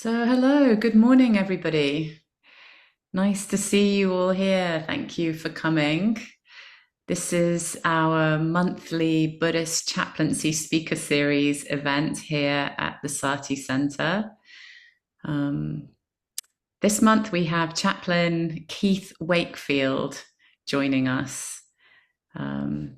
So, hello, good morning, everybody. Nice to see you all here. Thank you for coming. This is our monthly Buddhist Chaplaincy Speaker Series event here at the Sati Center. Um, this month we have Chaplain Keith Wakefield joining us. Um,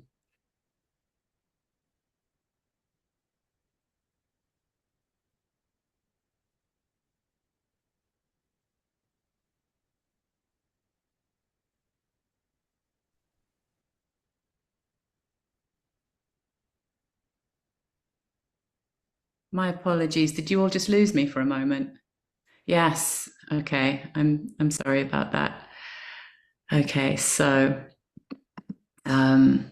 my apologies. Did you all just lose me for a moment? Yes. Okay. I'm sorry about that. Okay, Um,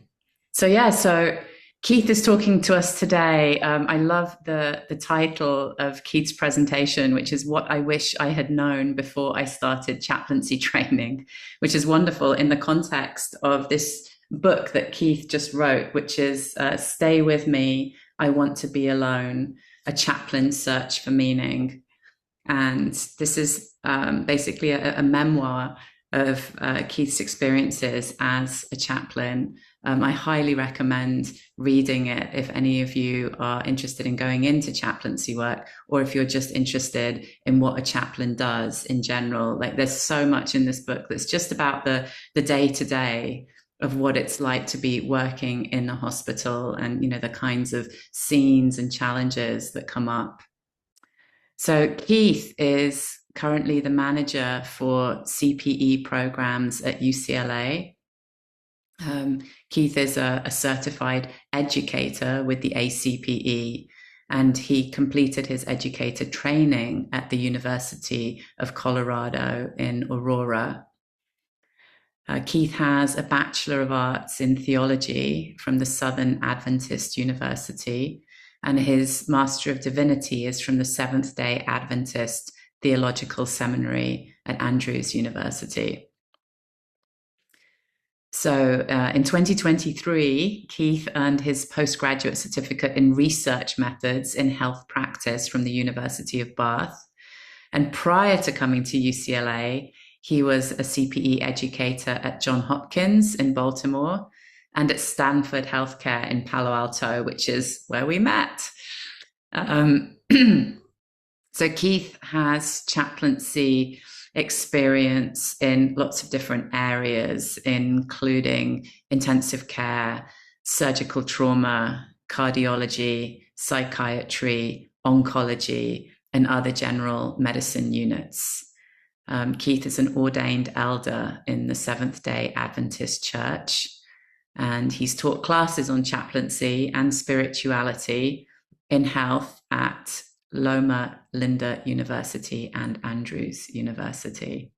so Keith is talking to us today. I love the title of Keith's presentation, which is "What I Wish I Had Known Before I Started Chaplaincy Training," which is wonderful in the context of this book that Keith just wrote, which is "Stay With Me. I Want to Be Alone: A Chaplain's Search for Meaning." And this is basically a memoir of Keith's experiences as a chaplain. I highly recommend reading it if any of you are interested in going into chaplaincy work, or if you're just interested in what a chaplain does in general. Like, there's so much in this book that's just about the day to day of what it's like to be working in a hospital, and the kinds of scenes and challenges that come up. So Keith is currently the manager for CPE programs at UCLA. Keith is a certified educator with the ACPE, and he completed his educator training at the University of Colorado in Aurora. Keith has a Bachelor of Arts in Theology from the Southern Adventist University, and his Master of Divinity is from the Seventh-day Adventist Theological Seminary at Andrews University. So in 2023, Keith earned his postgraduate certificate in research methods in health practice from the University of Bath. And prior to coming to UCLA, he was a CPE educator at Johns Hopkins in Baltimore and at Stanford Healthcare in Palo Alto, which is where we met. So Keith has chaplaincy experience in lots of different areas, including intensive care, surgical trauma, cardiology, psychiatry, oncology, and other general medicine units. Keith is an ordained elder in the Seventh-day Adventist Church, and he's taught classes on chaplaincy and spirituality in health at Loma Linda University and Andrews University.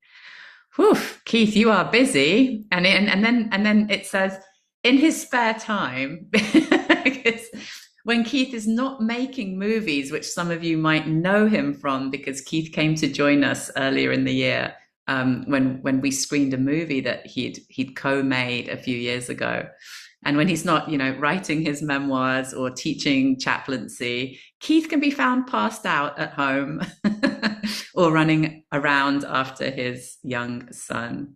Whew, Keith, you are busy. And then it says in his spare time, because when Keith is not making movies, which some of you might know him from, because Keith came to join us earlier in the year when we screened a movie that he'd co-made a few years ago. And when he's not, writing his memoirs or teaching chaplaincy, Keith can be found passed out at home or running around after his young son.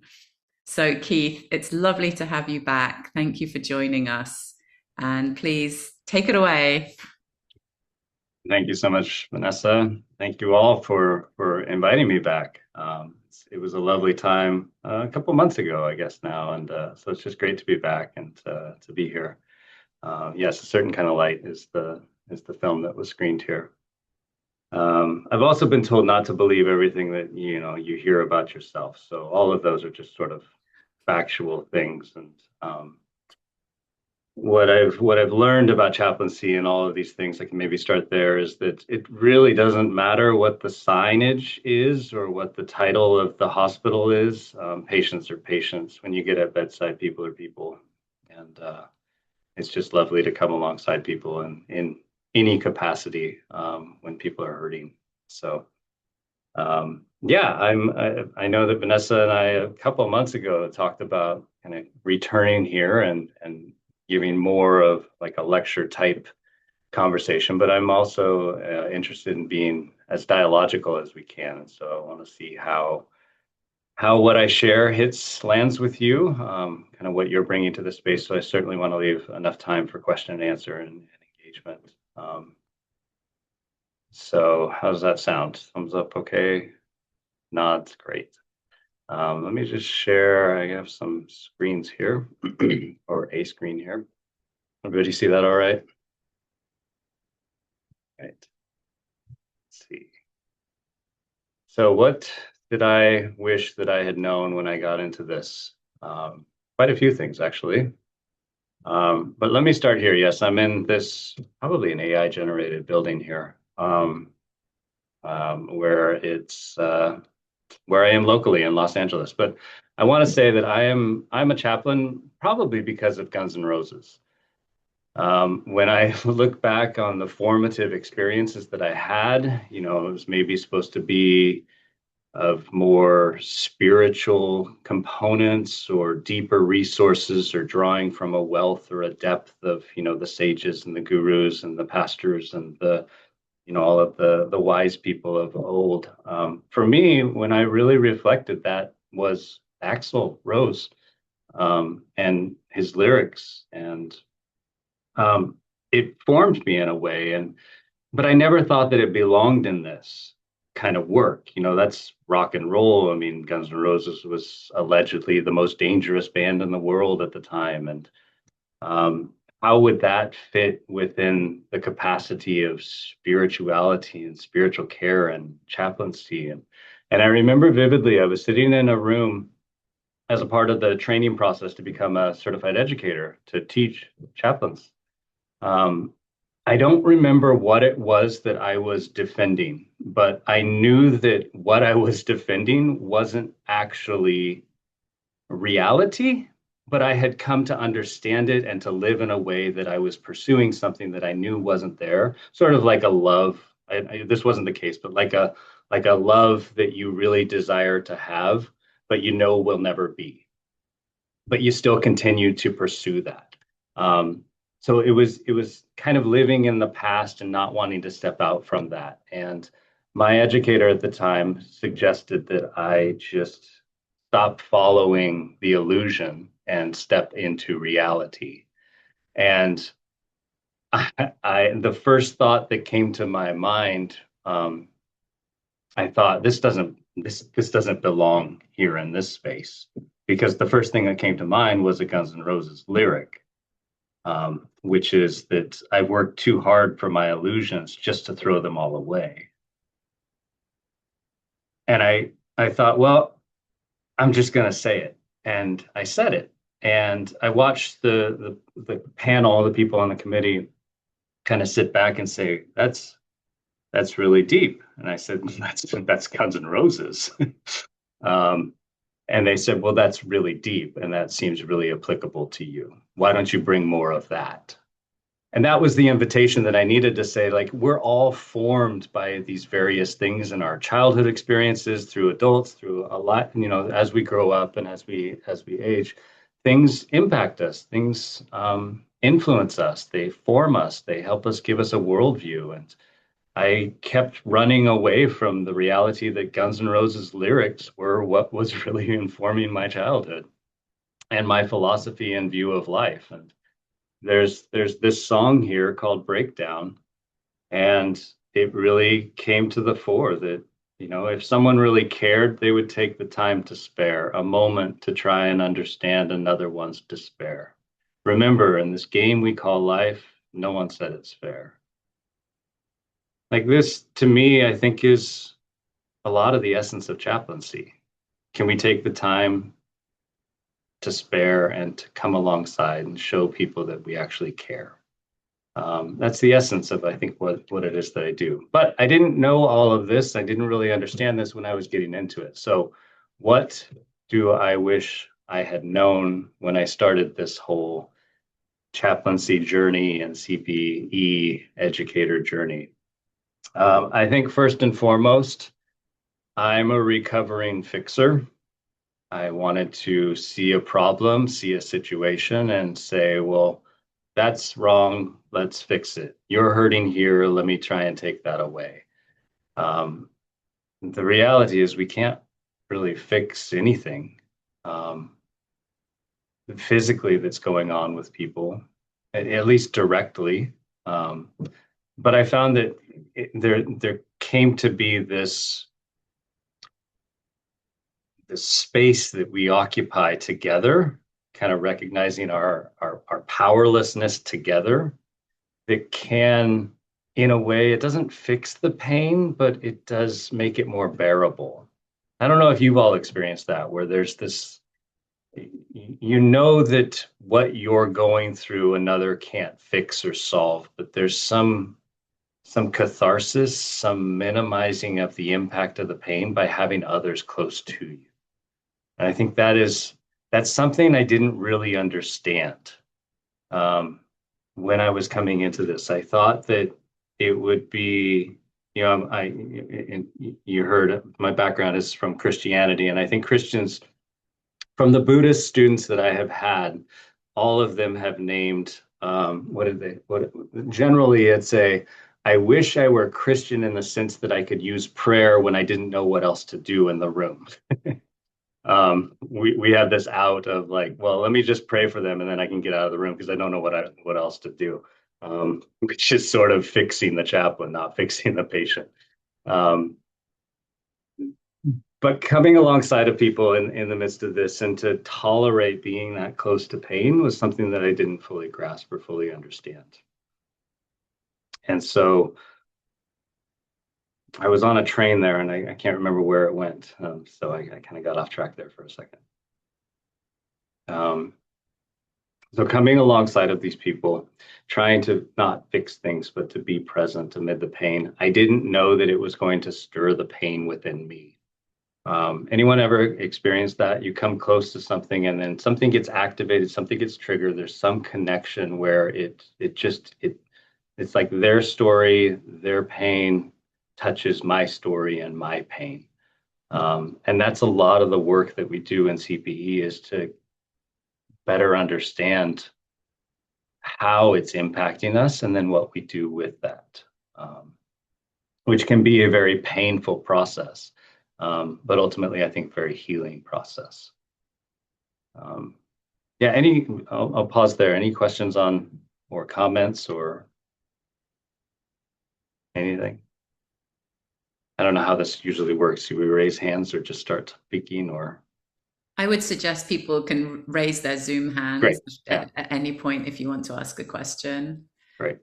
So, Keith, it's lovely to have you back. Thank you for joining us. And please take it away. Thank you so much, Vanessa. Thank you all for inviting me back. It was a lovely time a couple months ago, I guess now, and so it's just great to be back and to be here. Yes, A Certain Kind of Light is the film that was screened here. I've also been told not to believe everything that you hear about yourself. So all of those are just sort of factual things, and what I've learned about chaplaincy and all of these things, I can maybe start there, is that it really doesn't matter what the signage is or what the title of the hospital is. Patients are patients. When you get at bedside, people are people, and it's just lovely to come alongside people in any capacity when people are hurting. So yeah, I know that Vanessa and I a couple of months ago talked about kind of returning here and giving more of like a lecture type conversation, but I'm also interested in being as dialogical as we can. And so I want to see how what I share lands with you, kind of what you're bringing to the space. So I certainly want to leave enough time for question and answer and engagement. So how does that sound? Thumbs up, okay. Nods, great. Let me just share. I have some screens here, or a screen here. Everybody see that all right? Right. Let's see. So what did I wish that I had known when I got into this? Quite a few things, actually. But let me start here. Yes, I'm in this probably an AI generated building here, where it's where I am locally in Los Angeles. But I want to say that I'm a chaplain probably because of Guns N' Roses. When I look back on the formative experiences that I had, you know, it was maybe supposed to be of more spiritual components or deeper resources or drawing from a wealth or a depth of, you know, the sages and the gurus and the pastors and the, you know, all of the wise people of old. For me, when I really reflected, that was Axl Rose, and his lyrics, and um, it formed me in a way. And but I never thought that it belonged in this kind of work. You know, that's rock and roll. I mean, Guns N' Roses was allegedly the most dangerous band in the world at the time, and how would that fit within the capacity of spirituality and spiritual care and chaplaincy? And I remember vividly, I was sitting in a room as a part of the training process to become a certified educator to teach chaplains. Um, I don't remember what it was that I was defending, but I knew that what I was defending wasn't actually reality, but I had come to understand it and to live in a way that I was pursuing something that I knew wasn't there, sort of like a love. This wasn't the case, but like a love that you really desire to have, but you know will never be, but you still continue to pursue that. So it was kind of living in the past and not wanting to step out from that. And my educator at the time suggested that I just stop following the illusion and step into reality. And the first thought that came to my mind, I thought this doesn't belong here in this space, because the first thing that came to mind was a Guns N' Roses lyric, which is that I worked too hard for my illusions just to throw them all away. And I thought, well, I'm just going to say it. And I said it. And I watched the panel, the people on the committee kind of sit back and say, that's really deep. And I said, that's Guns N' Roses. um, and they said, well, that's really deep, and that seems really applicable to you. Why don't you bring more of that? And that was the invitation that I needed to say, like, we're all formed by these various things in our childhood experiences, through adults, through a lot, you know, as we grow up and as we age, things impact us, things influence us, they form us, they help us, give us a worldview. And I kept running away from the reality that Guns N' Roses lyrics were what was really informing my childhood and my philosophy and view of life. And there's this song here called Breakdown, and it really came to the fore that, you know, if someone really cared, they would take the time to spare a moment to try and understand another one's despair. Remember, in this game we call life, no one said it's fair. Like, this to me, I think, is a lot of the essence of chaplaincy. Can we take the time to spare and to come alongside and show people that we actually care? That's the essence of, I think, what it is that I do. But I didn't know all of this. I didn't really understand this when I was getting into it. So what do I wish I had known when I started this whole chaplaincy journey and CPE educator journey? I think first and foremost, I'm a recovering fixer. I wanted to see a problem, see a situation, and say, well, that's wrong. Let's fix it. You're hurting here. Let me try and take that away. The reality is we can't really fix anything physically that's going on with people, at least directly. But I found that there came to be this space that we occupy together, kind of recognizing our powerlessness together, that can, in a way, it doesn't fix the pain, but it does make it more bearable. I don't know if you've all experienced that, where there's this, you know that what you're going through another can't fix or solve, but there's some catharsis, some minimizing of the impact of the pain by having others close to you. And I think that's something I didn't really understand when I was coming into this. I thought that it would be, you heard my background is from Christianity, and I think Christians, from the Buddhist students that I have had, all of them have named, generally it's I wish I were Christian in the sense that I could use prayer when I didn't know what else to do in the room. We have this out of like, well, let me just pray for them and then I can get out of the room because I don't know what else to do, which is sort of fixing the chaplain, not fixing the patient. But coming alongside of people in the midst of this and to tolerate being that close to pain was something that I didn't fully grasp or fully understand. And so I was on a train there, and I can't remember where it went. So I kind of got off track there for a second. So coming alongside of these people, trying to not fix things, but to be present amid the pain. I didn't know that it was going to stir the pain within me. Anyone ever experienced that? You come close to something and then something gets activated, something gets triggered. There's some connection where it's like their story, their pain touches my story and my pain. And that's a lot of the work that we do in CPE, is to better understand how it's impacting us and then what we do with that, which can be a very painful process, but ultimately I think very healing process. Yeah, I'll pause there. Any questions on or comments or anything? I don't know how this usually works. Do we raise hands or just start speaking, or? I would suggest people can raise their Zoom hands Great. Yeah. at any point if you want to ask a question. Great.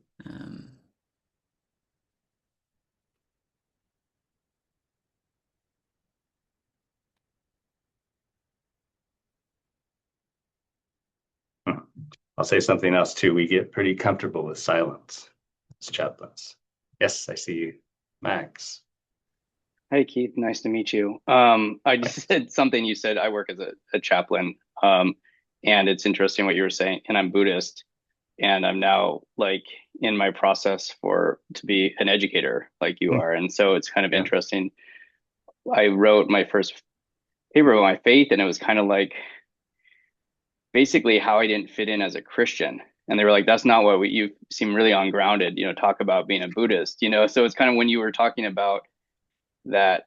I'll say something else too. We get pretty comfortable with silence as chaplains. Yes, I see you, Max. Hey, Keith, nice to meet you. I just said something you said. I work as a chaplain, and it's interesting what you were saying. And I'm Buddhist, and I'm now like in my process to be an educator like you are. And so it's kind of interesting. I wrote my first paper about my faith, and it was kind of like basically how I didn't fit in as a Christian. And they were like, that's not what you seem really ungrounded, talk about being a Buddhist, So it's kind of when you were talking about that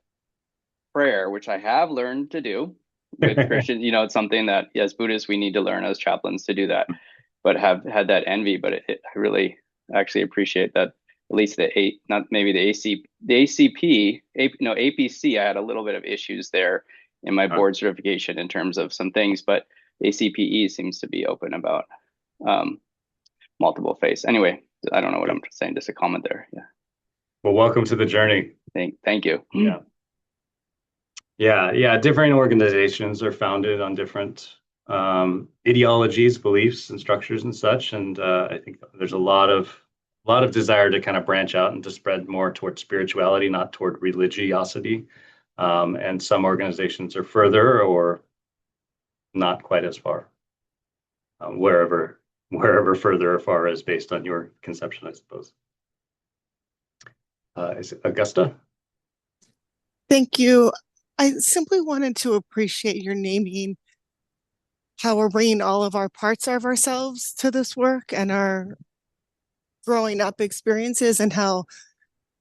prayer, which I have learned to do with Christians, it's something that as Buddhists, we need to learn as chaplains to do that, but have had that envy. But I really actually appreciate that. At least not maybe the APC, I had a little bit of issues there in my board certification in terms of some things, but ACPE seems to be open about multiple faiths. Anyway, I don't know what I'm saying, just a comment there. Yeah. Well, welcome to the journey. Thank you. Yeah. Different organizations are founded on different ideologies, beliefs, and structures and such. And I think there's a lot of desire to kind of branch out and to spread more toward spirituality, not toward religiosity. And some organizations are further or not quite as far. Wherever further or far is based on your conception, I suppose. Is it Augusta? Thank you. I simply wanted to appreciate your naming how we're bringing all of our parts of ourselves to this work and our growing up experiences, and how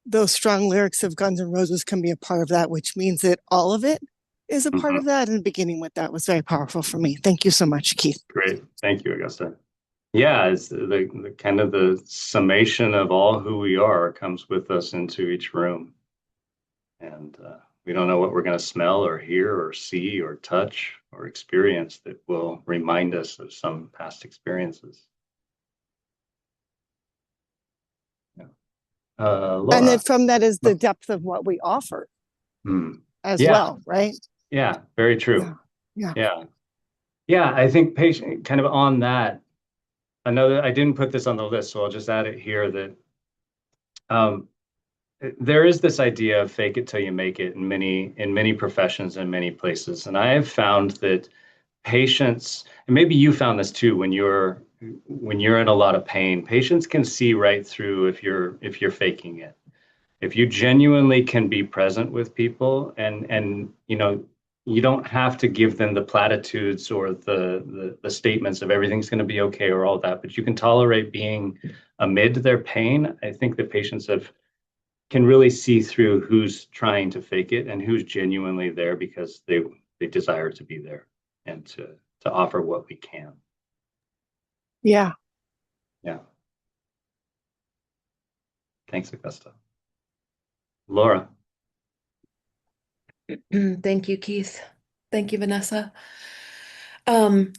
those strong lyrics of Guns N' Roses can be a part of that, which means that all of it is a part Mhm. of that. And beginning with that was very powerful for me. Thank you so much, Keith. Great. Thank you, Augusta. Yeah, it's the kind of the summation of all who we are comes with us into each room. And we don't know what we're going to smell or hear or see or touch or experience that will remind us of some past experiences. Yeah. And then Laura. from that is the depth of what we offer Hmm. as Yeah, well, right? yeah, very Yeah. true. Yeah. Yeah. Yeah, I think patient kind of on that. I know that I didn't put this on the list, so I'll just add it here that um, there is this idea of fake it till you make it in many professions and many places. And I have found that patients, and maybe you found this too when you're in a lot of pain, patients can see right through if you're faking it. If you genuinely can be present with people and you know you don't have to give them the platitudes or the statements of everything's going to be okay or all that, but you can tolerate being amid their pain. I think that patients have can really see through who's trying to fake it and who's genuinely there because they desire to be there and to offer what we can. Yeah. Yeah. Thanks, Augusta. Laura. Thank you, Keith. Thank you, Vanessa. Um,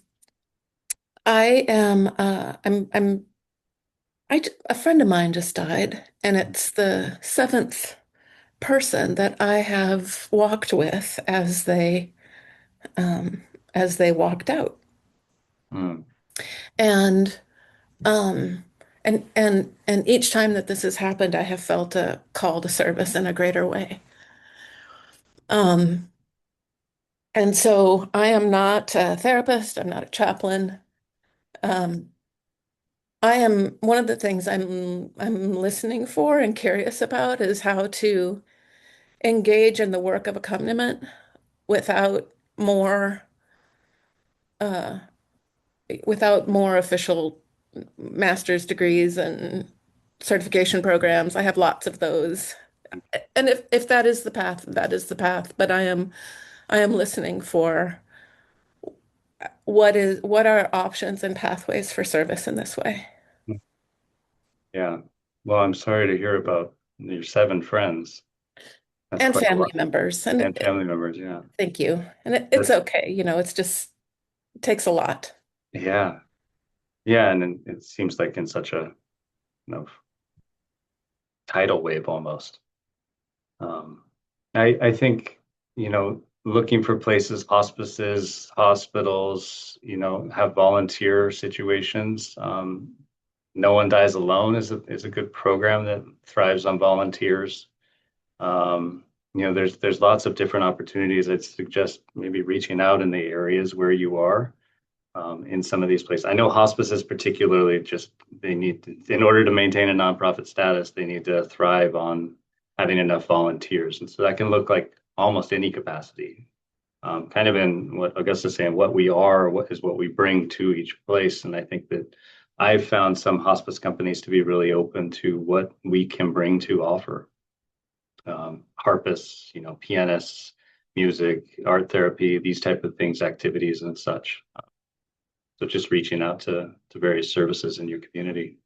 I am a friend of mine just died, and it's the seventh person that I have walked with um, as they walked out. Mm, And um and each time that this has happened, I have felt a call to service in a greater way. Um, and so I am not a therapist, I'm not a chaplain. Um, I am one of the things I'm listening for and curious about is how to engage in the work of accompaniment without more uh, without more official master's degrees and certification programs. I have lots of those. And if that is the path, that is the path. But I am listening for what are options and pathways for service in this way. yeah. Well, I'm sorry to hear about your seven friends. That's And quite a family lot. members. And family members, yeah. Thank you. And it's That's okay. It's just it takes a lot. yeah. Yeah, and it seems like in such a tidal wave almost. Um, I think, looking for places, hospices, hospitals, have volunteer situations. No One Dies Alone is a good program that thrives on volunteers. There's lots of different opportunities. I'd suggest maybe reaching out in the areas where you are in some of these places. I know hospices particularly just they need to, in order to maintain a nonprofit status, they need to thrive on having enough volunteers. And so that can look like almost any capacity. Kind of in what Augusta's saying, what we are, what we bring to each place. And I think that I've found some hospice companies to be really open to what we can bring to offer. Harpists, pianists, music, art therapy, these type of things, activities and such. So just reaching out to various services in your community.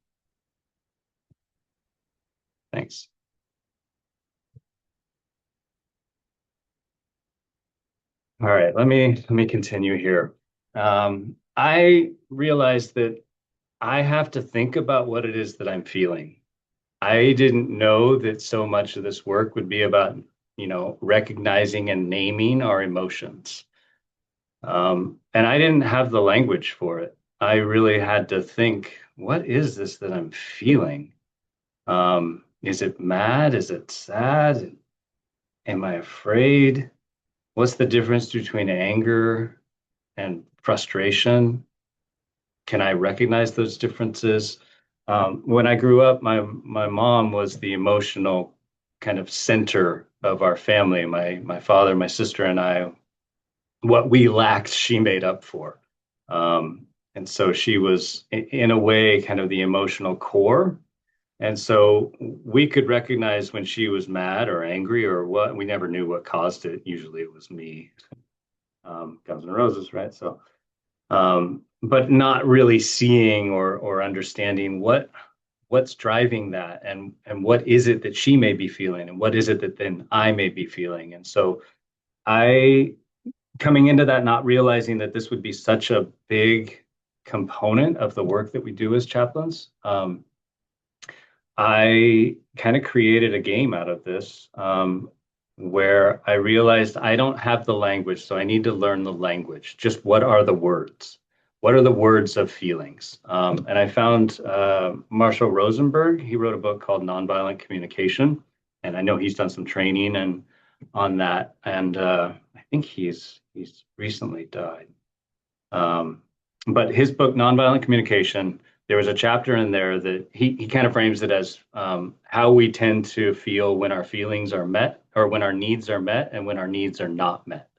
Thanks. All right, let me continue here. I realized that I have to think about what it is that I'm feeling. I didn't know that so much of this work would be about, recognizing and naming our emotions. And I didn't have the language for it. I really had to think, what is this that I'm feeling? Is it mad? Is it sad? Am I afraid? What's the difference between anger and frustration? Can I recognize those differences? When I grew up, my mom was the emotional kind of center of our family. My father, my sister, and I, what we lacked, she made up for. And so she was, in a way, kind of the emotional core. And so we could recognize when she was mad or angry or what. We never knew what caused it. Usually it was me, Guns N' Roses, right? So, but not really seeing or understanding what's driving that, and what is it that she may be feeling, and what is it that then I may be feeling. And so I, coming into that, not realizing that this would be such a big component of the work that we do as chaplains, I kind of created a game out of this, where I realized I don't have the language, so I need to learn the language. Just what are the words? What are the words of feelings? And I found Marshall Rosenberg. He wrote a book called Nonviolent Communication, and I know he's done some training and on that. And I think he's recently died. But his book, Nonviolent Communication, there was a chapter in there that he kind of frames it as how we tend to feel when our feelings are met, or when our needs are met, and when our needs are not met,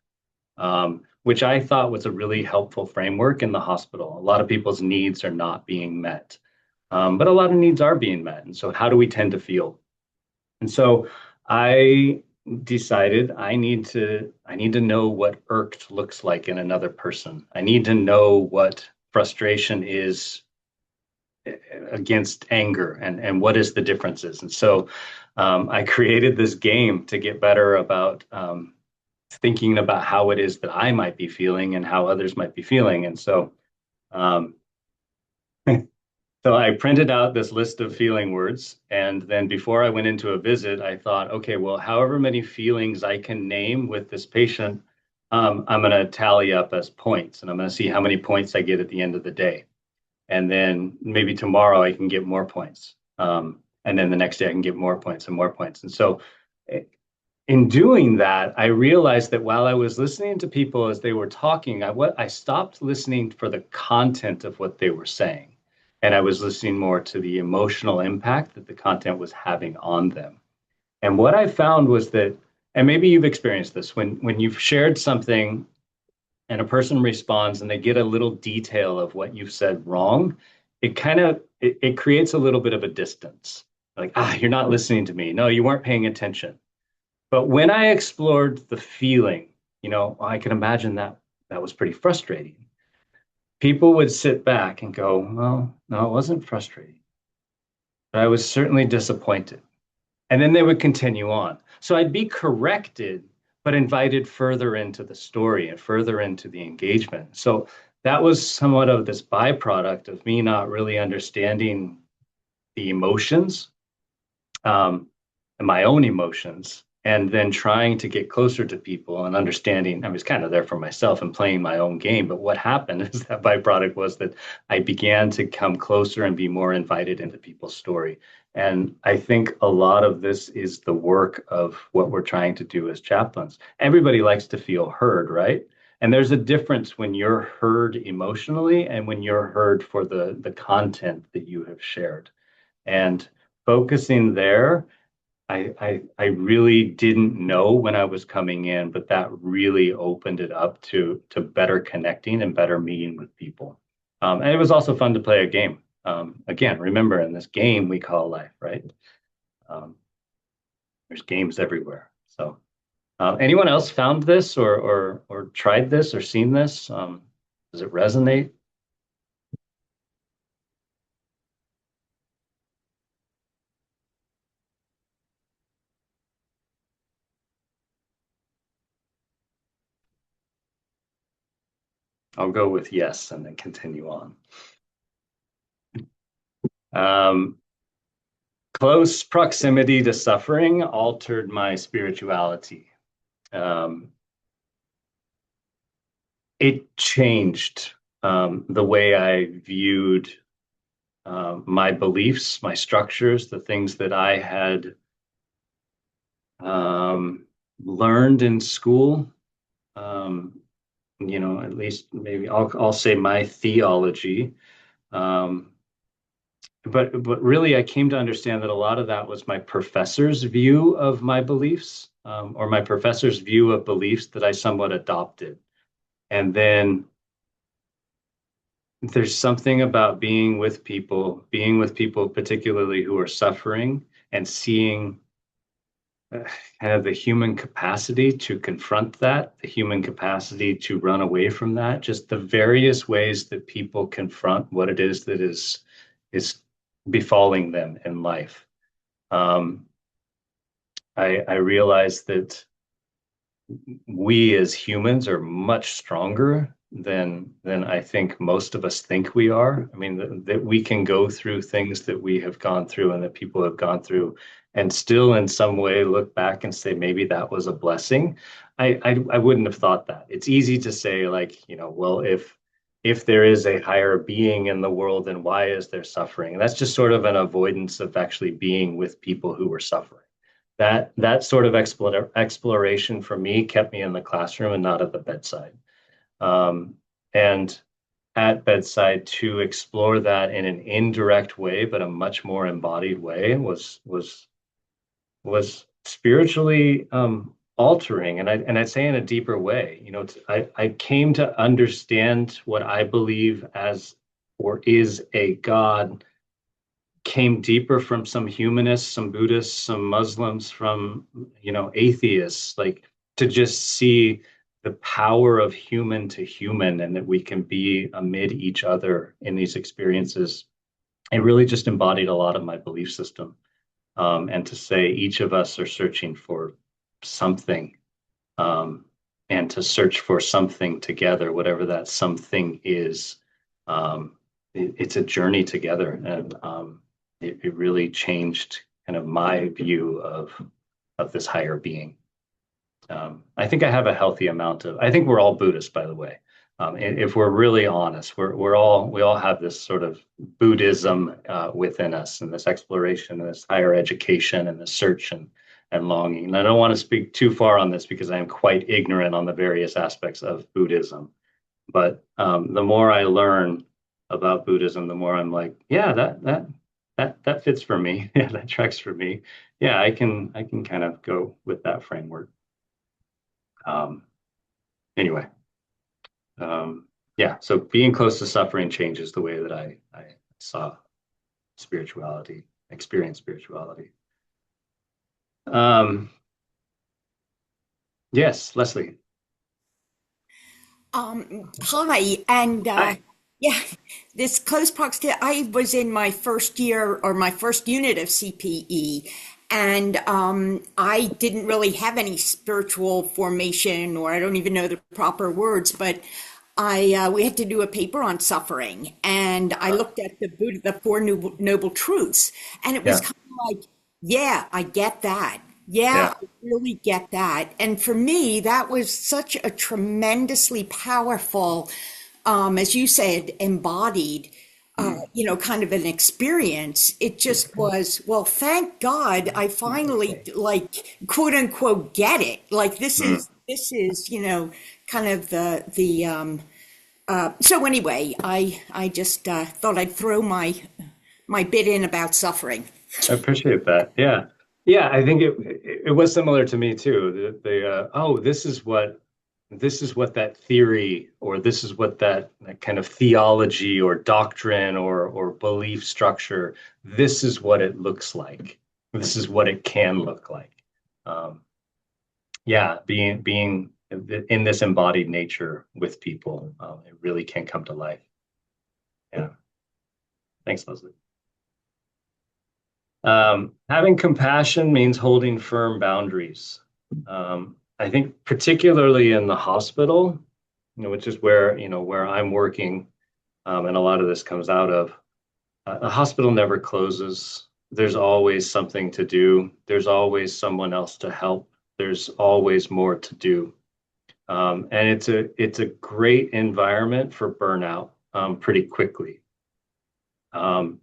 which I thought was a really helpful framework in the hospital. A lot of people's needs are not being met, but a lot of needs are being met. And so how do we tend to feel? And so I decided I need to know what irked looks like in another person. I need to know what frustration is against anger, and what is the differences. And so I created this game to get better about thinking about how it is that I might be feeling and how others might be feeling. And so so I printed out this list of feeling words, and then before I went into a visit, I thought, okay, well, however many feelings I can name with this patient, I'm going to tally up as points, and I'm going to see how many points I get at the end of the day. And then maybe tomorrow I can get more points. And then the next day I can get more points and more points. And so in doing that, I realized that while I was listening to people as they were talking, I stopped listening for the content of what they were saying. And I was listening more to the emotional impact that the content was having on them. And what I found was that, and maybe you've experienced this, when you've shared something and a person responds and they get a little detail of what you've said wrong, it creates a little bit of a distance. Like, you're not listening to me. No, you weren't paying attention. But when I explored the feeling, I can imagine that was pretty frustrating. People would sit back and go, well, no, it wasn't frustrating, but I was certainly disappointed. And then they would continue on. So I'd be corrected, but invited further into the story and further into the engagement. So that was somewhat of this byproduct of me not really understanding the emotions, and my own emotions, and then trying to get closer to people and understanding. I was kind of there for myself and playing my own game. But what happened is that byproduct was that I began to come closer and be more invited into people's story. And I think a lot of this is the work of what we're trying to do as chaplains. Everybody likes to feel heard, right? And there's a difference when you're heard emotionally and when you're heard for the content that you have shared. And focusing there, I really didn't know when I was coming in, but that really opened it up to better connecting and better meeting with people. And it was also fun to play a game. Again, remember, in this game we call life, right? There's games everywhere. So anyone else found this or tried this or seen this? Does it resonate? I'll go with yes and then continue on. Close proximity to suffering altered my spirituality. It changed the way I viewed my beliefs, my structures, the things that I had learned in school. At least maybe I'll say my theology. But really, I came to understand that a lot of that was my professor's view of my beliefs, or my professor's view of beliefs that I somewhat adopted. And then there's something about being with people, particularly who are suffering, and seeing kind of the human capacity to confront that, the human capacity to run away from that, just the various ways that people confront what it is that is befalling them in life. I realize that we as humans are much stronger than I think most of us think we are. I mean, that we can go through things that we have gone through and that people have gone through, and still in some way look back and say maybe that was a blessing. I wouldn't have thought that. It's easy to say, like, well, if there is a higher being in the world, then why is there suffering? And that's just sort of an avoidance of actually being with people who were suffering. That sort of exploration for me kept me in the classroom and not at the bedside. And at bedside, to explore that in an indirect way, but a much more embodied way, was spiritually altering, and I'd say in a deeper way. I came to understand what I believe as or is a God came deeper from some humanists, some Buddhists, some Muslims, from atheists, like, to just see the power of human to human, and that we can be amid each other in these experiences. It really just embodied a lot of my belief system. And to say each of us are searching for something, and to search for something together, whatever that something is. It's a journey together, and it really changed kind of my view of this higher being. I think I have a healthy amount of. I think we're all Buddhists, by the way. If we're really honest, we all have this sort of Buddhism within us, and this exploration, and this higher education, and the search and longing. And I don't want to speak too far on this because I am quite ignorant on the various aspects of Buddhism. But the more I learn about Buddhism, the more I'm like, yeah, that fits for me. Yeah, that tracks for me. Yeah, I can kind of go with that framework. Anyway. Yeah, so being close to suffering changes the way that I saw spirituality, experienced spirituality. Yes, Leslie. Hi, and Hi. yeah, this close proximity. I was in my first year or my first unit of CPE, and I didn't really have any spiritual formation, or I don't even know the proper words, but we had to do a paper on suffering, and I looked at the Buddha, the Four Noble Truths, and it was Yeah, kind of like, yeah, I get that. Yeah, yeah, I really get that. And for me, that was such a tremendously powerful, as you said, embodied, kind of an experience. It just was, well, thank God I finally, like, quote unquote, get it. Like, this is, kind of so anyway, I just thought I'd throw my bit in about suffering. I appreciate that. Yeah, yeah, I think it was similar to me too. Oh, this is what that theory, or this is what that kind of theology or doctrine or belief structure, this is what it looks like. This is what it can look like. Um, yeah, being in this embodied nature with people, it really can come to life. Yeah. Thanks, Leslie. Having compassion means holding firm boundaries. I think particularly in the hospital, which is where I'm working, and a lot of this comes out of, the hospital never closes. There's always something to do. There's always someone else to help. There's always more to do. And it's a great environment for burnout pretty quickly. And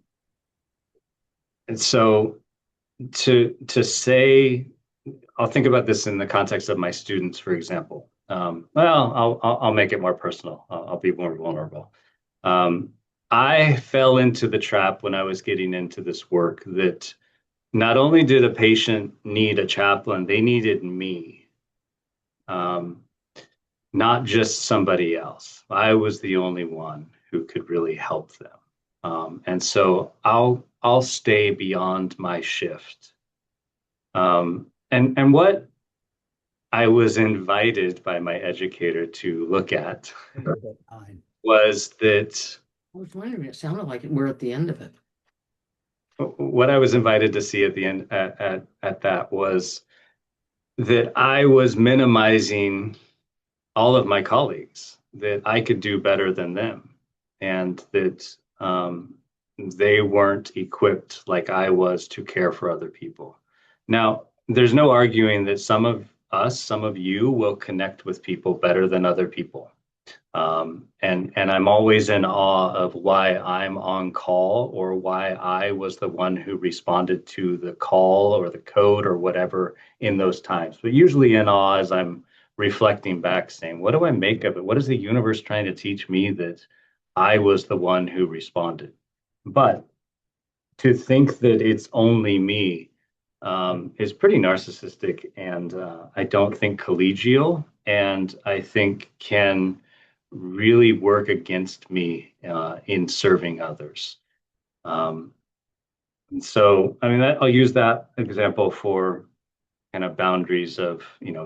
so to say, I'll think about this in the context of my students, for example. Well, I'll make it more personal. I'll be more vulnerable. I fell into the trap when I was getting into this work that not only did a patient need a chaplain, they needed me, not just somebody else. I was the only one who could really help them. And so I'll stay beyond my shift. And what I was invited by my educator to look at was that I was wondering, it sounded like we're at the end of it. what I was invited to see at the end at that was that I was minimizing all of my colleagues, that I could do better than them, and that they weren't equipped like I was to care for other people. Now, there's no arguing that some of us, some of you will connect with people better than other people. And I'm always in awe of why I'm on call or why I was the one who responded to the call or the code or whatever in those times. But usually in awe as I'm reflecting back, saying, what do I make of it? What is the universe trying to teach me that I was the one who responded? But to think that it's only me is pretty narcissistic, and I don't think collegial, and I think can really work against me in serving others. And so, I mean, I'll use that example for kind of boundaries of,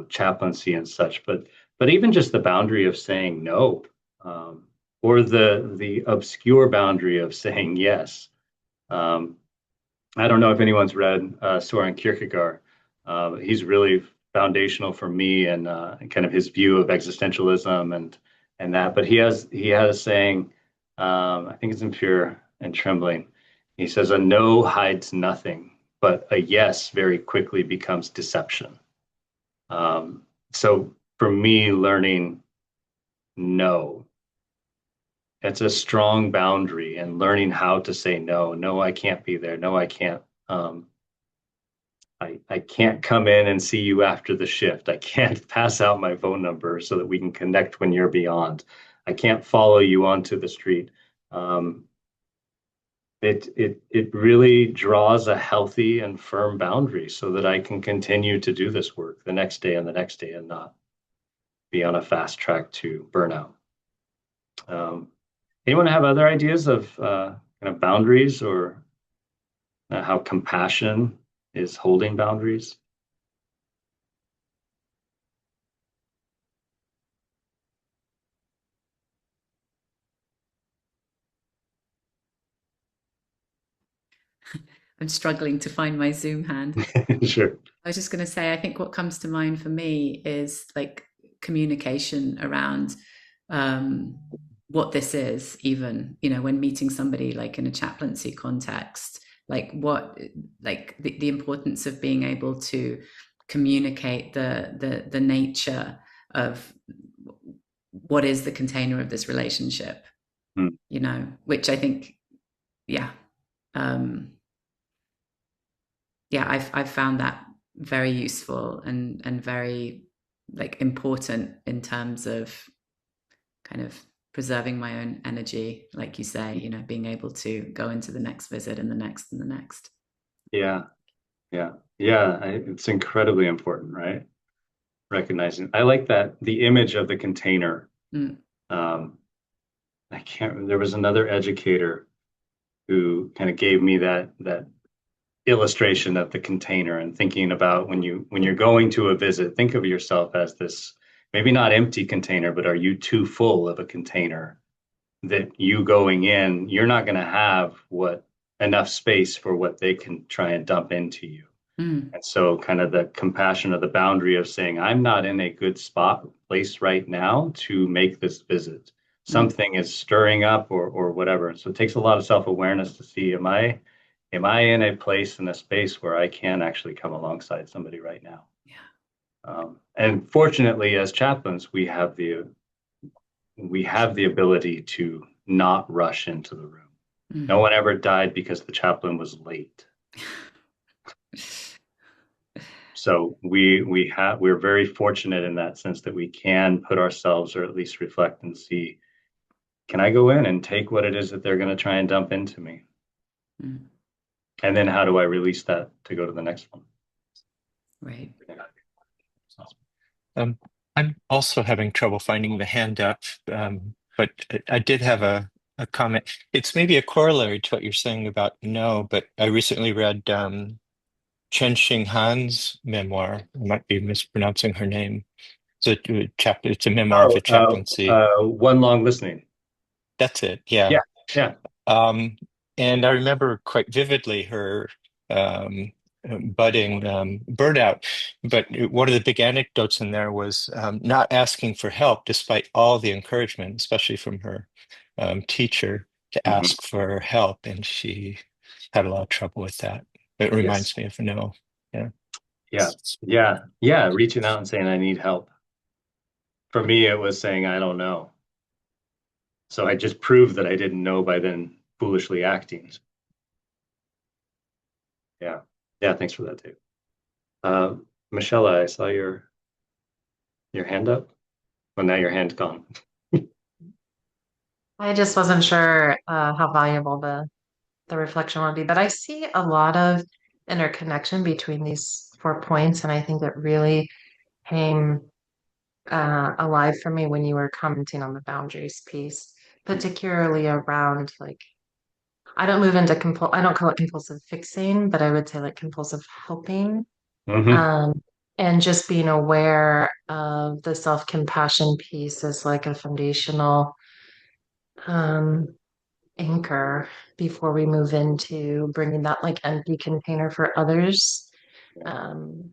chaplaincy and such, but even just the boundary of saying no, or the obscure boundary of saying yes. I don't know if anyone's read Soren Kierkegaard. He's really foundational for me and kind of his view of existentialism and that. But he has a saying, I think it's in Fear and Trembling. He says, "A no hides nothing, but a yes very quickly becomes deception." So for me, learning no, it's a strong boundary, and learning how to say no. No, I can't be there. No, I can't. I can't come in and see you after the shift. I can't pass out my phone number so that we can connect when you're beyond. I can't follow you onto the street. It really draws a healthy and firm boundary so that I can continue to do this work the next day and the next day and not be on a fast track to burnout. Anyone have other ideas of kind of boundaries or how compassion is holding boundaries? I'm struggling to find my Zoom hand. Sure. I was just going to say, I think what comes to mind for me is like communication around what this is, even, when meeting somebody like in a chaplaincy context, like the importance of being able to communicate the nature of what is the container of this relationship, which I think, I've found that very useful and very like important in terms of kind of preserving my own energy, like you say, being able to go into the next visit and the next and the next. Yeah. It's incredibly important, right? Recognizing. I like that, the image of the container. There was another educator who kind of gave me that illustration of the container, and thinking about when you're going to a visit, think of yourself as this, maybe not empty container, but are you too full of a container that you going in, you're not going to have enough space for what they can try and dump into you. And so kind of the compassion of the boundary of saying, I'm not in a good place right now to make this visit. Something is stirring up or whatever. So it takes a lot of self-awareness to see, am I in a place, in a space where I can actually come alongside somebody right now? Yeah. And fortunately, as chaplains, we have the ability to not rush into the room. No one ever died because the chaplain was late. So we're very fortunate in that sense that we can put ourselves, or at least reflect and see, can I go in and take what it is that they're going to try and dump into me? And then how do I release that to go to the next one? Right. I'm also having trouble finding the hand up, but I did have a a comment. It's maybe a corollary to what you're saying about no, but I recently read Chen Xing Han's memoir. I might be mispronouncing her name. It's a memoir of a chaplaincy. One Long Listening. That's it. Yeah. Yeah, yeah. And I remember quite vividly her budding burnout. But one of the big anecdotes in there was not asking for help despite all the encouragement, especially from her teacher, to Mhm. ask for help. And she had a lot of trouble with that. It reminds Yes. me of no. Yeah. Yeah. Reaching out and saying, I need help. For me, it was saying, I don't know. So I just proved that I didn't know by then foolishly acting. Yeah. Yeah. Thanks for that, Dave. Michelle, I saw your hand up. Well, now your hand's gone. I just wasn't sure how valuable the reflection would be, but I see a lot of interconnection between these 4 points, and I think it really came alive for me when you were commenting on the boundaries piece, particularly around like I don't move into I don't call it compulsive fixing, but I would say like compulsive helping. Mm-hmm. Um, and just being aware of the self-compassion piece as like a foundational um, anchor before we move into bringing that like empty container for others. Um,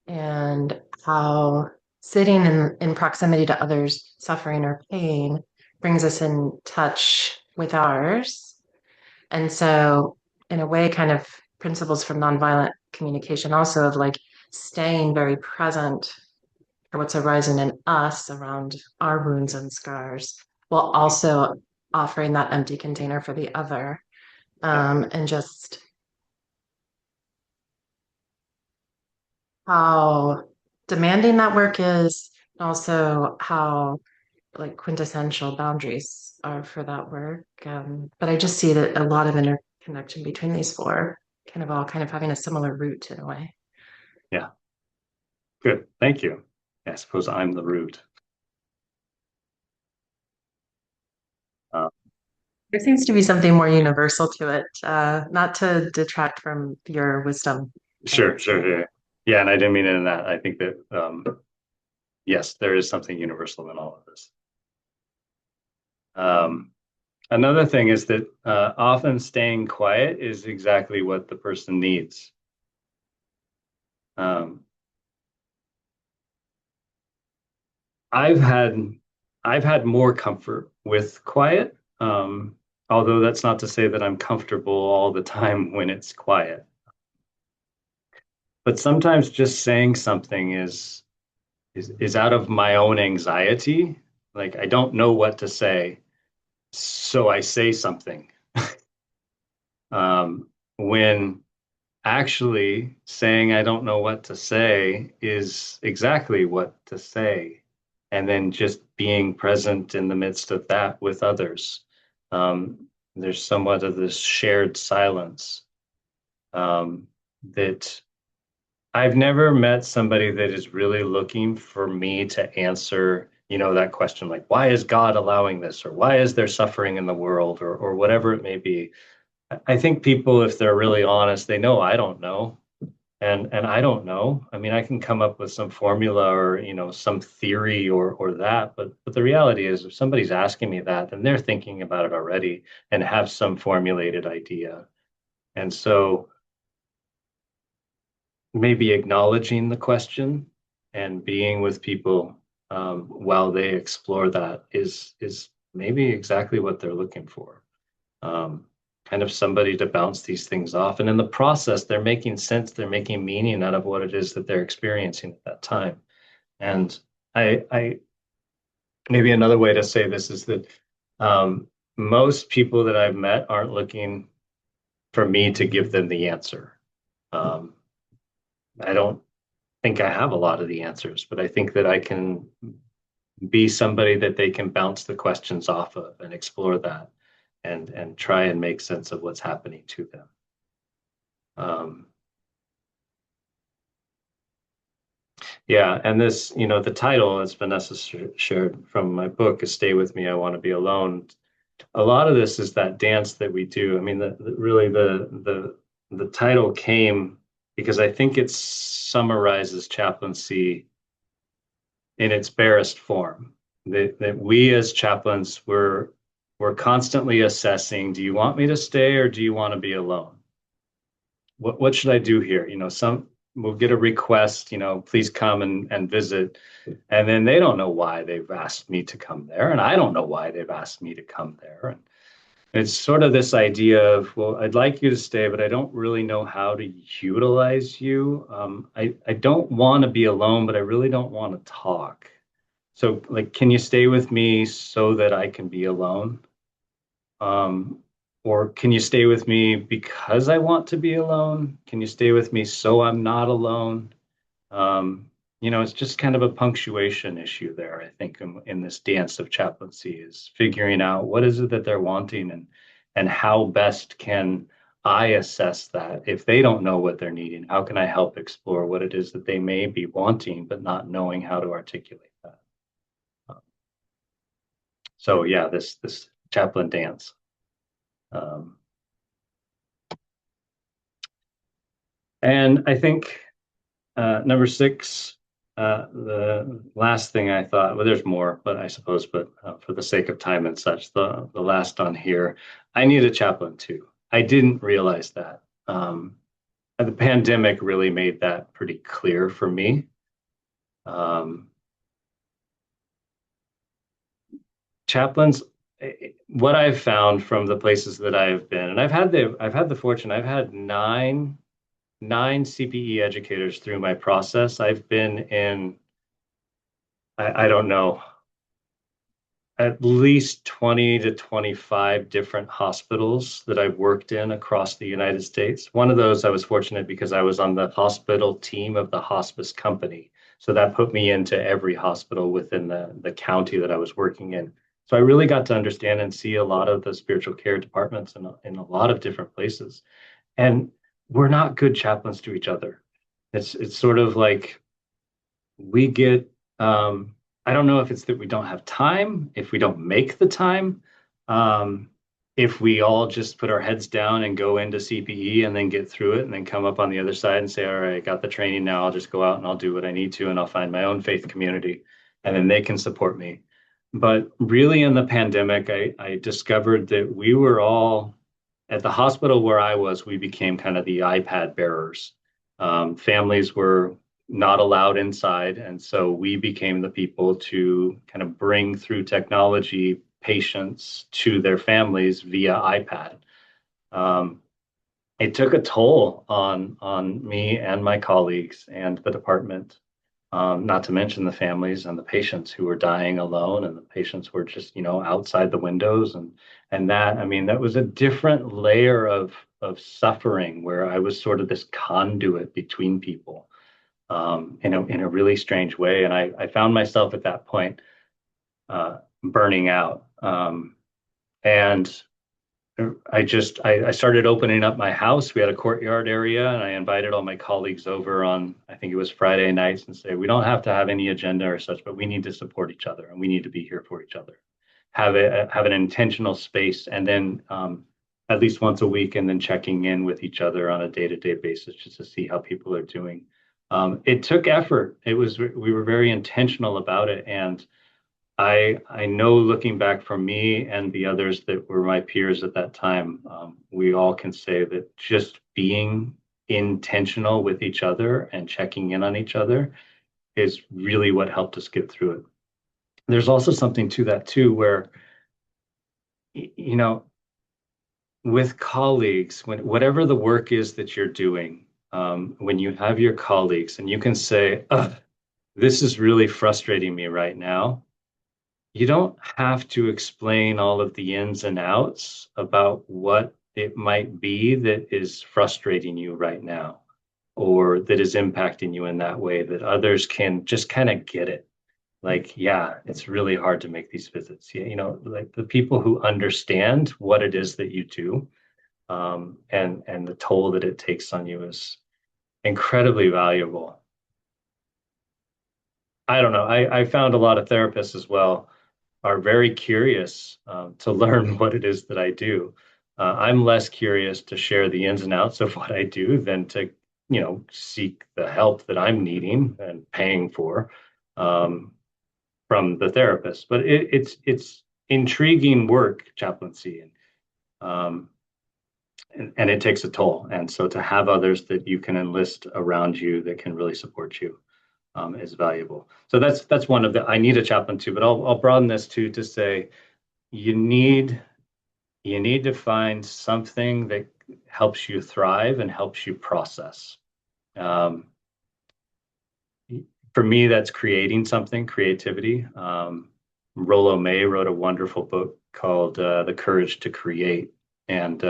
and how sitting in proximity to others' suffering or pain brings us in touch with ours. And so, in a way, kind of principles from nonviolent communication also of like staying very present for what's arising in us around our wounds and scars, while also offering that empty container for the other. And just how demanding that work is, and also how like quintessential boundaries are for that work. But I just see that a lot of interconnection between these four, kind of all kind of having a similar root in a way. Yeah. Good. Thank you. I suppose I'm the root. There seems to be something more universal to it, not to detract from your wisdom. Sure. Yeah, and I didn't mean it in that. I think that yes, there is something universal in all of this. Another thing is that often staying quiet is exactly what the person needs. I've had more comfort with quiet, although that's not to say that I'm comfortable all the time when it's quiet. But sometimes just saying something is out of my own anxiety. Like I don't know what to say, so I say something. When actually saying I don't know what to say is exactly what to say. And then just being present in the midst of that with others. There's somewhat of this shared silence that I've never met somebody that is really looking for me to answer, that question like, why is God allowing this? Or why is there suffering in the world? Or whatever it may be. I think people, if they're really honest, they know I don't know. And I don't know. I mean, I can come up with some formula or, some theory or that, but the reality is if somebody's asking me that, then they're thinking about it already and have some formulated idea. And so maybe acknowledging the question and being with people while they explore that is maybe exactly what they're looking for. Kind of somebody to bounce these things off. And in the process, they're making sense, they're making meaning out of what it is that they're experiencing at that time. And I maybe another way to say this is that most people that I've met aren't looking for me to give them the answer. I don't think I have a lot of the answers, but I think that I can be somebody that they can bounce the questions off of and explore that and try and make sense of what's happening to them. Yeah, and this, the title, as Vanessa shared from my book, is "Stay With Me, I Want to Be Alone," a lot of this is that dance that we do. I mean, really the title came because I think it summarizes chaplaincy in its barest form. That we as chaplains, we're constantly assessing, do you want me to stay or do you want to be alone? What should I do here? We'll get a request, please come and visit. And then they don't know why they've asked me to come there. And I don't know why they've asked me to come there. And it's sort of this idea of, well, I'd like you to stay, but I don't really know how to utilize you. I don't want to be alone, but I really don't want to talk. So, like, can you stay with me so that I can be alone? Or can you stay with me because I want to be alone? Can you stay with me so I'm not alone? It's just kind of a punctuation issue there, I think, in this dance of chaplaincy, is figuring out what is it that they're wanting, and how best can I assess that. If they don't know what they're needing, how can I help explore what it is that they may be wanting, but not knowing how to articulate that? So yeah, this chaplain dance. And I think number 6, the last thing I thought, well, there's more, but I suppose, for the sake of time and such, the last on here, I need a chaplain too. I didn't realize that. The pandemic really made that pretty clear for me. Chaplains, what I've found from the places that I've been, and I've had the fortune, I've had nine CPE educators through my process. I've been in, I don't know, at least 20 to 25 different hospitals that I've worked in across the United States. One of those, I was fortunate because I was on the hospital team of the hospice company. So that put me into every hospital within the county that I was working in. So I really got to understand and see a lot of the spiritual care departments in a lot of different places. And we're not good chaplains to each other. It's sort of like we get, I don't know if it's that we don't have time, if we don't make the time, if we all just put our heads down and go into CPE and then get through it and then come up on the other side and say, all right, I got the training now, I'll just go out and I'll do what I need to, and I'll find my own faith community and then they can support me. But really in the pandemic, I discovered that we were all, at the hospital where I was, we became kind of the iPad bearers. Families were not allowed inside. And so we became the people to kind of bring through technology patients to their families via iPad. It took a toll on me and my colleagues and the department, not to mention the families and the patients who were dying alone, and the patients were just, outside the windows. And that, I mean, that was a different layer of suffering, where I was sort of this conduit between people. In a really strange way. And I found myself at that point burning out. And I started opening up my house. We had a courtyard area, and I invited all my colleagues over on, I think it was Friday nights, and say, we don't have to have any agenda or such, but we need to support each other and we need to be here for each other. Have an intentional space, and then at least once a week, and then checking in with each other on a day-to-day basis just to see how people are doing. It took effort. We were very intentional about it. And I know, looking back from me and the others that were my peers at that time, we all can say that just being intentional with each other and checking in on each other is really what helped us get through it. There's also something to that too, where, with colleagues, whatever the work is that you're doing, when you have your colleagues and you can say, this is really frustrating me right now, you don't have to explain all of the ins and outs about what it might be that is frustrating you right now, or that is impacting you in that way, that others can just kind of get it. Like, yeah, it's really hard to make these visits. Like the people who understand what it is that you do, and the toll that it takes on you is incredibly valuable. I don't know. I found a lot of therapists as well are very curious to learn what it is that I do. I'm less curious to share the ins and outs of what I do than to, seek the help that I'm needing and paying for from the therapist. But it's intriguing work, chaplaincy, and it takes a toll. And so to have others that you can enlist around you that can really support you is valuable. So that's one of the, I need a chaplain too, but I'll broaden this too to say you need to find something that helps you thrive and helps you process. For me, that's creating something, creativity. Rollo May wrote a wonderful book called The Courage to Create. And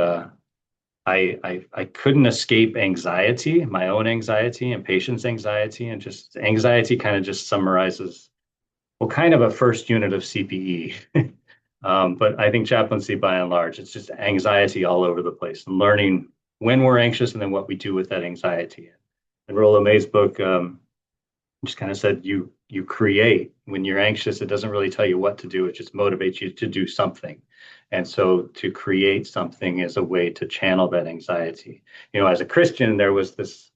I couldn't escape anxiety, my own anxiety and patient's anxiety, and just anxiety kind of just summarizes, well, kind of a first unit of CPE. But I think chaplaincy, by and large, it's just anxiety all over the place and learning when we're anxious and then what we do with that anxiety. And Rollo May's book just kind of said you create. When you're anxious, it doesn't really tell you what to do. It just motivates you to do something. And so to create something is a way to channel that anxiety. As a Christian, there was this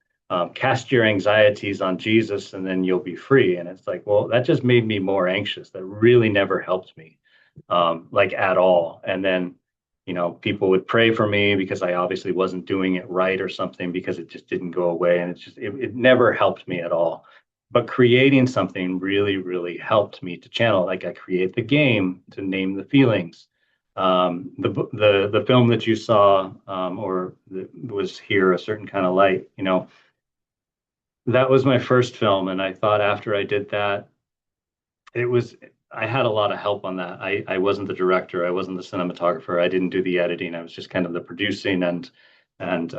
cast your anxieties on Jesus and then you'll be free. And it's like, well, that just made me more anxious. That really never helped me, like at all. And then, people would pray for me because I obviously wasn't doing it right or something because it just didn't go away. And it never helped me at all. But creating something really, really helped me to channel. Like I create the game to name the feelings. The film that you saw or was Here, A Certain Kind of Light, that was my first film. And I thought after I did that, I had a lot of help on that. I wasn't the director. I wasn't the cinematographer. I didn't do the editing. I was just kind of the producing and kind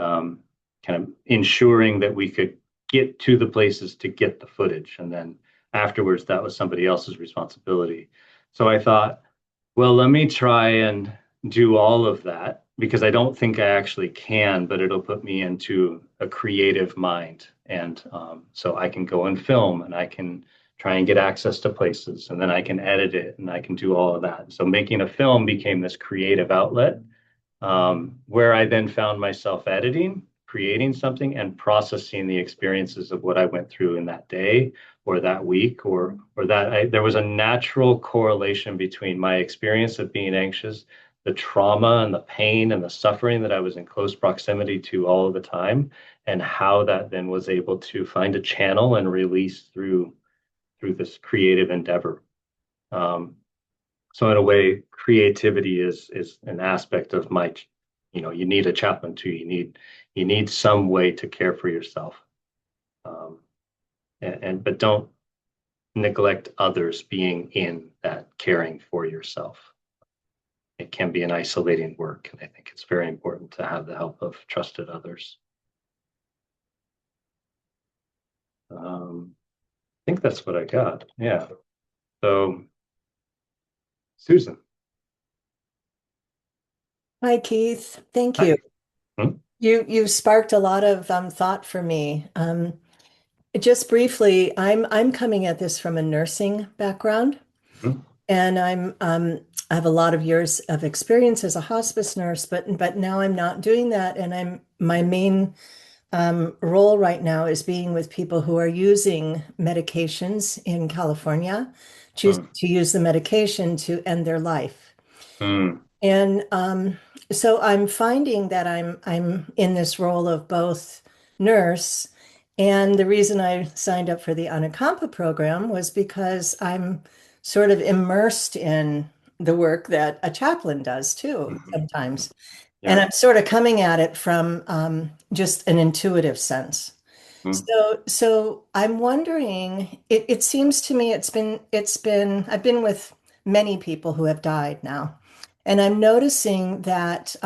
of ensuring that we could get to the places to get the footage. And then afterwards, that was somebody else's responsibility. So I thought, well, let me try and do all of that because I don't think I actually can, but it'll put me into a creative mind. And so I can go and film and I can try and get access to places and then I can edit it and I can do all of that. So making a film became this creative outlet where I then found myself editing, creating something and processing the experiences of what I went through in that day or that week or that there was a natural correlation between my experience of being anxious, the trauma and the pain and the suffering that I was in close proximity to all of the time, and how that then was able to find a channel and release through this creative endeavor. So in a way, creativity is an aspect of my, you need a chaplain too. You need some way to care for yourself. But don't neglect others being in that caring for yourself. It can be an isolating work, and I think it's very important to have the help of trusted others. I think that's what I got. Yeah. So, Susan. Hi, Keith. Thank Hi. you. You've sparked a lot of thought for me. Just briefly, I'm coming at this from a nursing background, and I have a lot of years of experience as a hospice nurse, but now I'm not doing that, and my main role right now is being with people who are using medications in California, choose to use the medication to end their life. And so I'm finding that I'm in this role of both nurse, and the reason I signed up for the Anukampa program was because I'm sort of immersed in the work that a chaplain does too sometimes. Yeah. And I'm sort of coming at it from just an intuitive sense. So I'm wondering, it seems to me I've been with many people who have died now. And I'm noticing that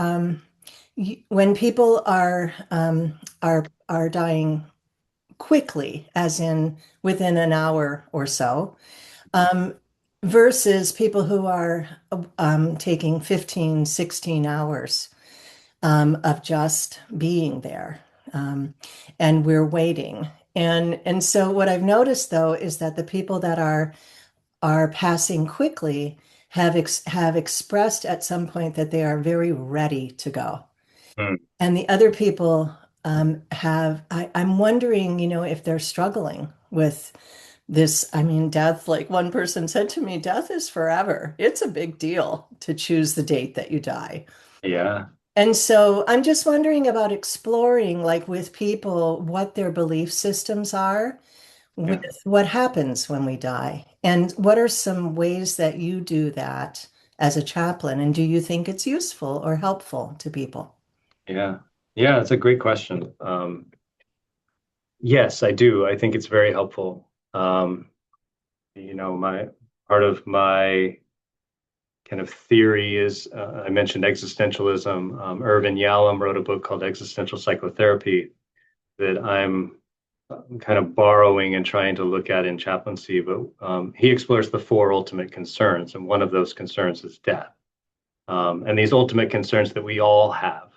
when people are dying quickly, as in within an hour or so, versus people who are taking 15, 16 hours of just being there, and we're waiting. And so what I've noticed though is that the people that are passing quickly have expressed at some point that they are very ready to go. Mm. And the other people I'm wondering, if they're struggling with this. I mean, death, like one person said to me, death is forever. It's a big deal to choose the date that you die. Yeah. And so I'm just wondering about exploring, like with people, what their belief systems are with what happens when we die. And what are some ways that you do that as a chaplain? And do you think it's useful or helpful to people? Yeah. Yeah, it's a great question. Yes, I do. I think it's very helpful. My part of my kind of theory is I mentioned existentialism. Irvin Yalom wrote a book called Existential Psychotherapy that I'm kind of borrowing and trying to look at in chaplaincy, but he explores the four ultimate concerns, and one of those concerns is death. And these ultimate concerns that we all have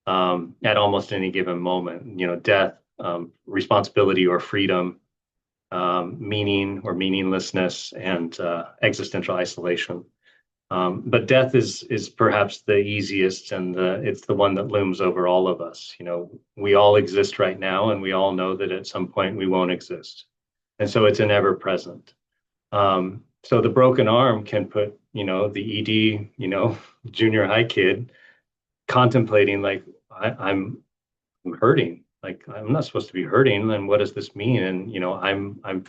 at almost any given moment, death, responsibility or freedom, meaning or meaninglessness, and existential isolation. But death is perhaps the easiest, and it's the one that looms over all of us. We all exist right now, and we all know that at some point we won't exist, and so it's an ever present. So the broken arm can put, the ED, junior high kid contemplating like I'm hurting, like I'm not supposed to be hurting, and what does this mean? And I'm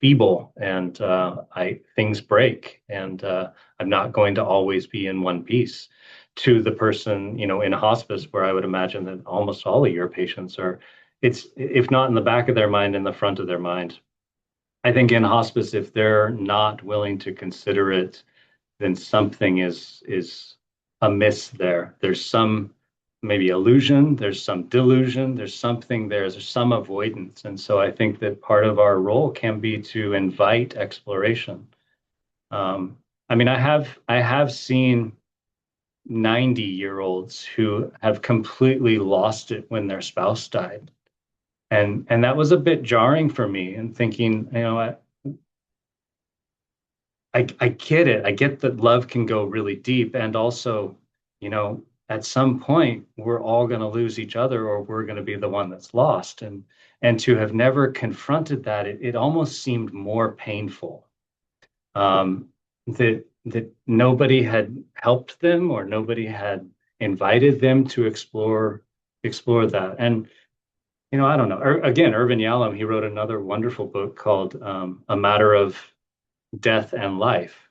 feeble, and I things break, and I'm not going to always be in one piece. To the person, in hospice, where I would imagine that almost all of your patients are, it's if not in the back of their mind, in the front of their mind. I think in hospice, if they're not willing to consider it, then something is amiss there. There's some maybe illusion, there's some delusion, there's something there, there's some avoidance. And so I think that part of our role can be to invite exploration. I mean, I have seen 90-year-olds who have completely lost it when their spouse died. And that was a bit jarring for me, and thinking, I get it. I get that love can go really deep, and also, at some point we're all going to lose each other, or we're going to be the one that's lost. And to have never confronted that, it almost seemed more painful. That nobody had helped them, or nobody had invited them to explore that. And I don't know. Again, Irvin Yalom, he wrote another wonderful book called A Matter of Death and Life.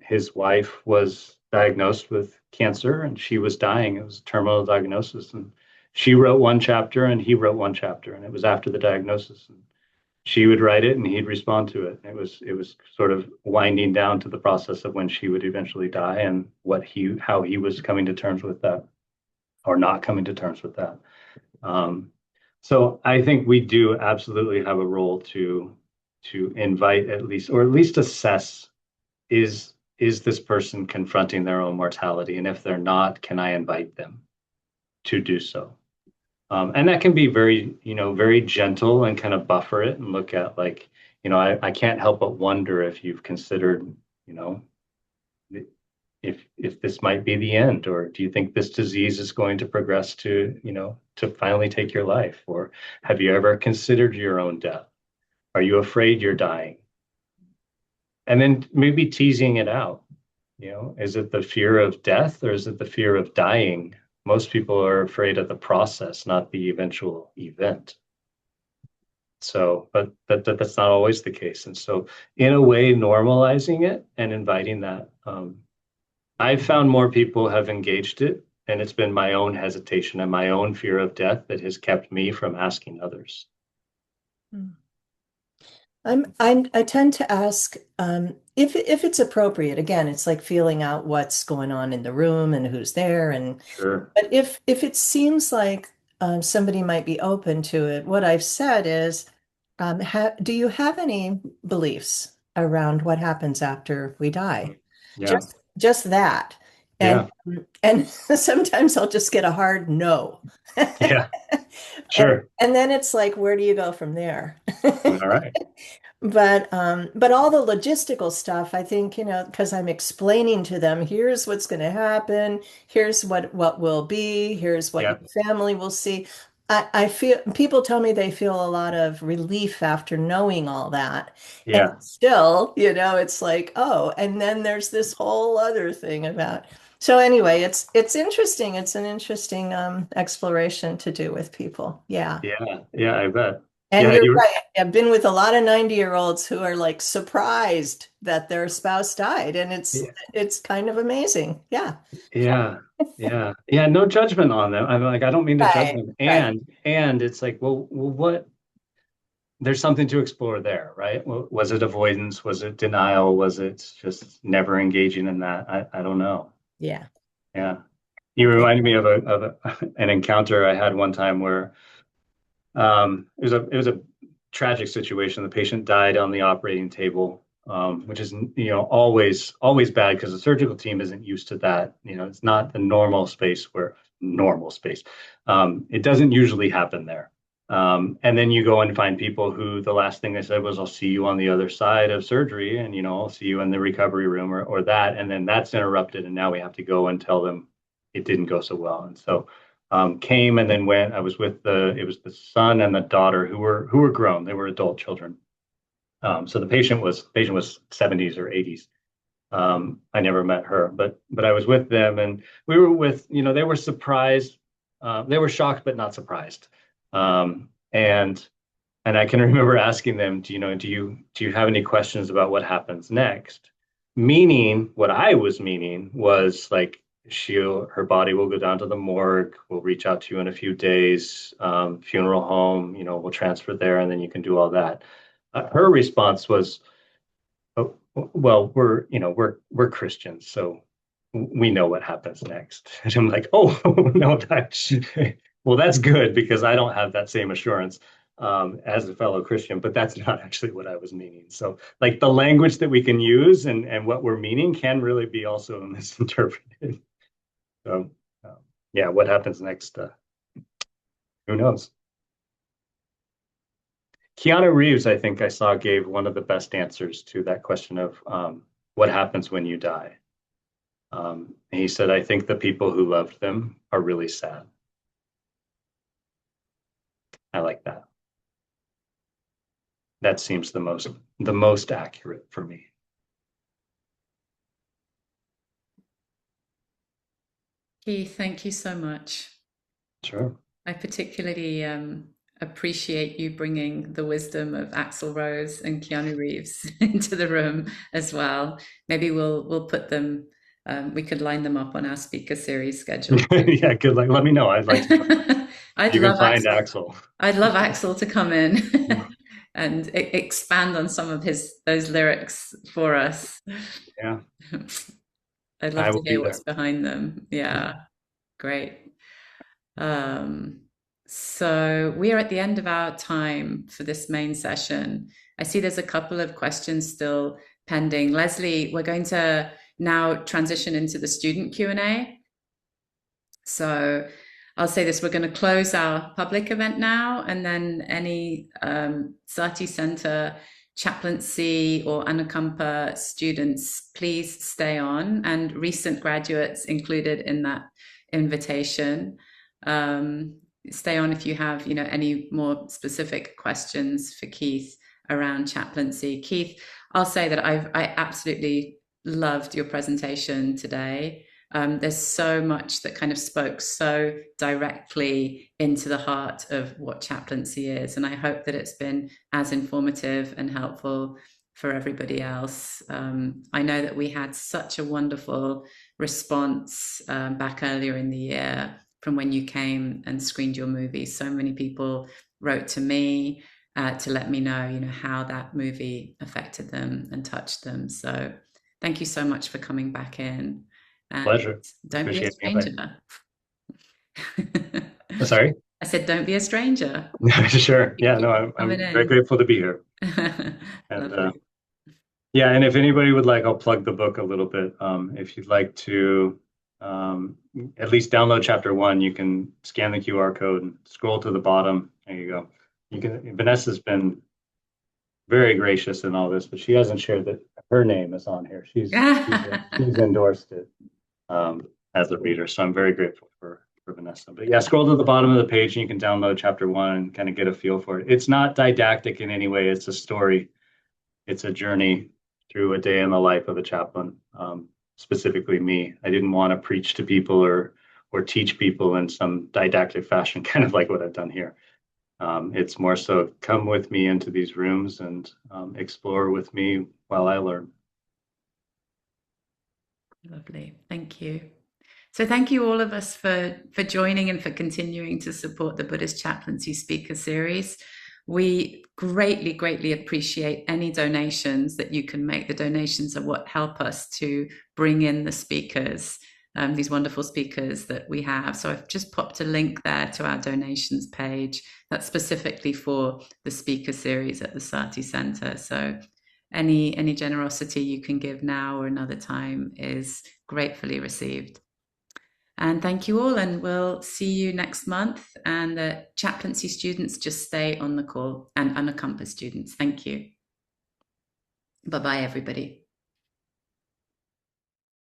His wife was diagnosed with cancer, and she was dying. It was a terminal diagnosis, and she wrote one chapter and he wrote one chapter, and it was after the diagnosis. And she would write it and he'd respond to it. It was sort of winding down to the process of when she would eventually die, and how he was coming to terms with that, or not coming to terms with that. So I think we do absolutely have a role to invite, at least assess, is this person confronting their own mortality? And if they're not, can I invite them to do so? And that can be very, very gentle, and kind of buffer it and look at, like, I can't help but wonder if you've considered, if this might be the end, or do you think this disease is going to progress to, to finally take your life? Or have you ever considered your own death? Are you afraid you're dying? And then maybe teasing it out, is it the fear of death, or is it the fear of dying? Most people are afraid of the process, not the eventual event. So, but that's not always the case. And so, in a way, normalizing it and inviting that. I've found more people have engaged it, and it's been my own hesitation and my own fear of death that has kept me from asking others. I tend to ask if it's appropriate. Again, it's like feeling out what's going on in the room and who's there. And Sure. But if it seems like somebody might be open to it, what I've said is, do you have any beliefs around what happens after we die? Yeah. Just that. And Yeah. and sometimes I'll just get a hard no. Yeah. Sure. And then it's like, where do you go from there? All right. But all the logistical stuff, I think, because I'm explaining to them, here's what's going to happen, here's what will be, here's what Yeah. your family will see. I feel people tell me they feel a lot of relief after knowing all that. And Yeah. still, it's like, oh, and then there's this whole other thing about. So anyway, it's interesting. It's an interesting exploration to do with people. Yeah. Yeah. Yeah. I bet. And Yeah. you're right. I've been with a lot of 90-year-olds who are like surprised that their spouse died, and Yeah. it's kind of amazing. Yeah. Yeah. Yeah. Yeah. No judgment on them. I'm like, I don't mean to judge Right. them. Right. And it's like, well, what? There's something to explore there, right? Was it avoidance? Was it denial? Was it just never engaging in that? I don't know. Yeah. Yeah. You reminded me of an encounter I had one time where it was a tragic situation. The patient died on the operating table, which is always bad because the surgical team isn't used to that. It's not the normal space. It doesn't usually happen there. And then you go and find people who the last thing they said was, "I'll see you on the other side of surgery, and I'll see you in the recovery room," or that, and then that's interrupted, and now we have to go and tell them it didn't go so well. And so came and then went. I was with it was the son and the daughter who were grown. They were adult children. So the patient was 70s or 80s. I never met her, but I was with them, and we were they were surprised. They were shocked, but not surprised. And I can remember asking them, do you have any questions about what happens next? Meaning, what I was meaning was like, her body will go down to the morgue. We'll reach out to you in a few days. Funeral home, we'll transfer there, and then you can do all that. Her response was, "Oh, well, we're Christians, so we know what happens next." And I'm like, "Oh no, well, that's good because I don't have that same assurance as a fellow Christian, but that's not actually what I was meaning." So, like the language that we can use and what we're meaning can really be also misinterpreted. So, yeah, what happens next? Who knows? Keanu Reeves, I think I saw, gave one of the best answers to that question of what happens when you die. He said, "I think the people who loved them are really sad." I like that. That seems the most accurate for me. Keith, thank you so much. Sure. I particularly appreciate you bringing the wisdom of Axl Rose and Keanu Reeves into the room as well. Maybe we'll put them. We could line them up on our speaker series schedule. Yeah, good luck. Let me know. I'd like to. I'd love find Axl. I'd love Axl to come in and expand on some of those lyrics for us. Yeah. I'd love to hear what's behind them. Yeah, great. So we are at the end of our time for this main session. I see there's a couple of questions still pending. Leslie, we're going to now transition into the student Q&A. So I'll say this, we're going to close our public event now, and then any Sati Center chaplaincy or Anukampa students, please stay on, and recent graduates included in that invitation. Stay on if you have, any more specific questions for Keith around chaplaincy. Keith, I'll say that I absolutely loved your presentation today. There's so much that kind of spoke so directly into the heart of what chaplaincy is, and I hope that it's been as informative and helpful for everybody else. I know that we had such a wonderful response back earlier in the year from when you came and screened your movie. So many people wrote to me to let me know, how that movie affected them and touched them. So thank you so much for coming back in. And pleasure. Don't be a stranger. Sorry? I said, don't be a stranger. Sure. Yeah, no, I'm very grateful to be here. And yeah, and if anybody would like, I'll plug the book a little bit. If you'd like to at least download chapter 1, you can scan the QR code and scroll to the bottom. There you go. Vanessa's been very gracious in all this, but she hasn't shared that her name is on here. She's endorsed it as a reader. So I'm very grateful for Vanessa. But yeah, scroll to the bottom of the page and you can download chapter 1 and kind of get a feel for it. It's not didactic in any way. It's a story. It's a journey through a day in the life of a chaplain, specifically me. I didn't want to preach to people or teach people in some didactic fashion, kind of like what I've done here. It's more so come with me into these rooms and explore with me while I learn. Lovely. Thank you. So thank you all of us for joining and for continuing to support the Buddhist Chaplaincy Speaker Series. We greatly, greatly appreciate any donations that you can make. The donations are what help us to bring in the speakers, these wonderful speakers that we have. So I've just popped a link there to our donations page. That's specifically for the speaker series at the Sati Center. So any generosity you can give now or another time is gratefully received. And thank you all, and we'll see you next month. And the chaplaincy students, just stay on the call, and unaccompanied students. Thank you. Bye-bye, everybody.